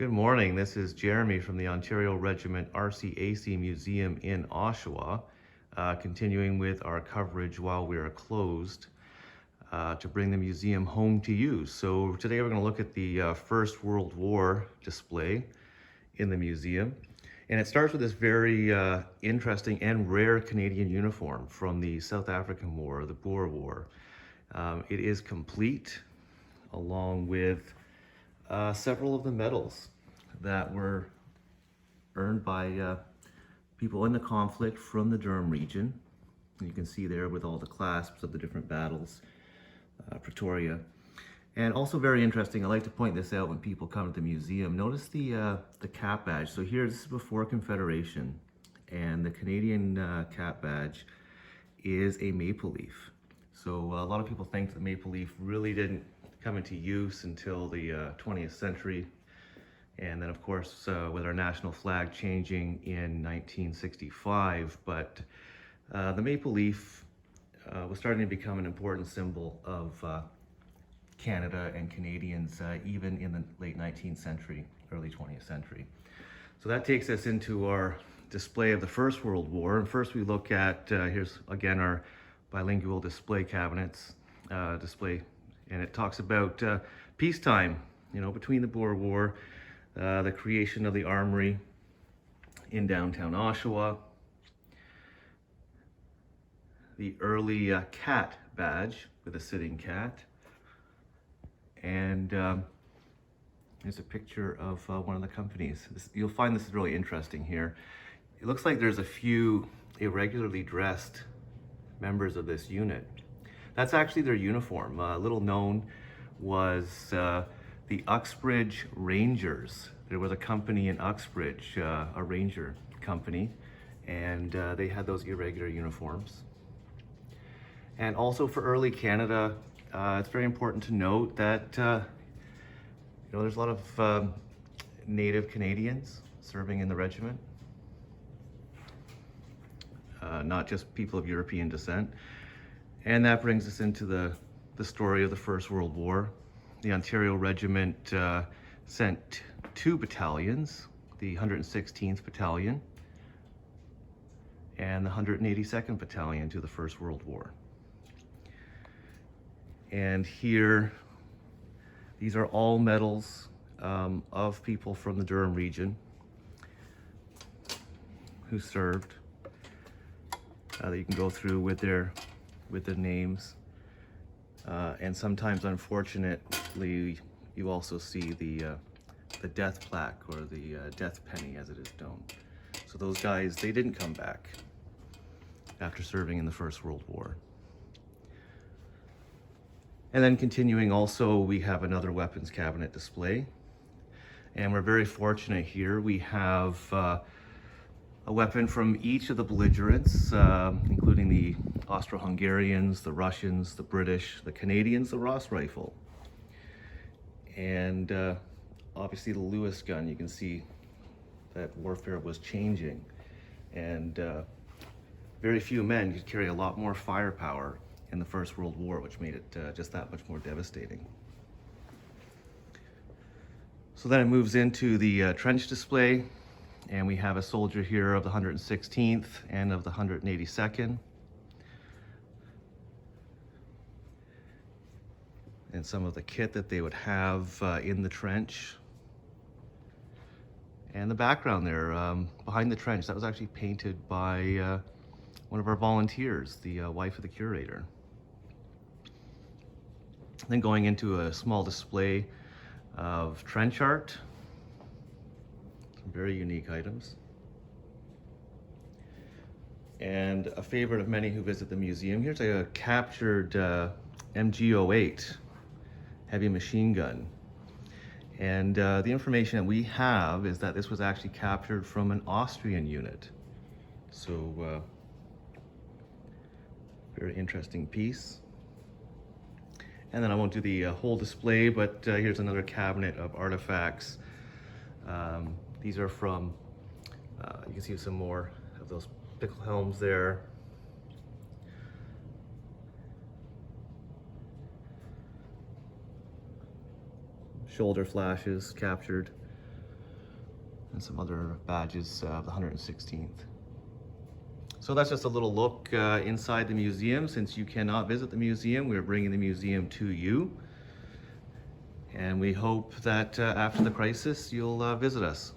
Good morning. This is Jeremy from the Ontario Regiment RCAC Museum in Oshawa, continuing with our coverage while we are closed to bring the museum home to you. So today we're going to look at the First World War display in the museum. And it starts with this very interesting and rare Canadian uniform from the South African War, the Boer War. It is complete, along with several of the medals that were earned by people in the conflict from the Durham region. And you can see there with all the clasps of the different battles, Pretoria. And also very interesting, I like to point this out when people come to the museum. Notice the cap badge. So here, this is before Confederation, and the Canadian cap badge is a maple leaf. So a lot of people think the maple leaf really didn't come into use until the 20th century. And then of course, with our national flag changing in 1965, but the maple leaf was starting to become an important symbol of Canada and Canadians, even in the late 19th century, early 20th century. So that takes us into our display of the First World War. And first we look at, here's again our bilingual display cabinets display. And it talks about peacetime, between the Boer War, the creation of the armory in downtown Oshawa, the early cat badge with a sitting cat, and here's a picture of one of the companies. You'll find this is really interesting here. It looks like there's a few irregularly dressed members of this unit. That's actually their uniform. Little known was the Uxbridge Rangers. There was a company in Uxbridge, a ranger company, and they had those irregular uniforms. And also for early Canada, it's very important to note that there's a lot of Native Canadians serving in the regiment, not just people of European descent. And that brings us into the story of the First World War. The Ontario Regiment sent two battalions, the 116th Battalion and the 182nd Battalion, to the First World War. And here, these are all medals of people from the Durham region who served, that you can go through with the names, and sometimes, unfortunately, you also see the death plaque, or the death penny as it is known. So those guys, they didn't come back after serving in the First World War. And then continuing also, we have another weapons cabinet display. And we're very fortunate here. We have a weapon from each of the belligerents, including the Austro-Hungarians, the Russians, the British, the Canadians, the Ross rifle. And obviously the Lewis gun. You can see that warfare was changing. And very few men could carry a lot more firepower in the First World War, which made it just that much more devastating. So then it moves into the trench display. And we have a soldier here of the 116th and of the 182nd. And some of the kit that they would have in the trench. And the background there, behind the trench, that was actually painted by one of our volunteers, the wife of the curator. Then going into a small display of trench art. Very unique items. And a favorite of many who visit the museum, here's a captured MG08 heavy machine gun. And the information that we have is that this was actually captured from an Austrian unit. So very interesting piece. And then I won't do the whole display, but here's another cabinet of artifacts. These are from, you can see some more of those pickle helms there. Shoulder flashes captured and some other badges of the 116th. So that's just a little look inside the museum. Since you cannot visit the museum, we're bringing the museum to you. And we hope that after the crisis, you'll visit us.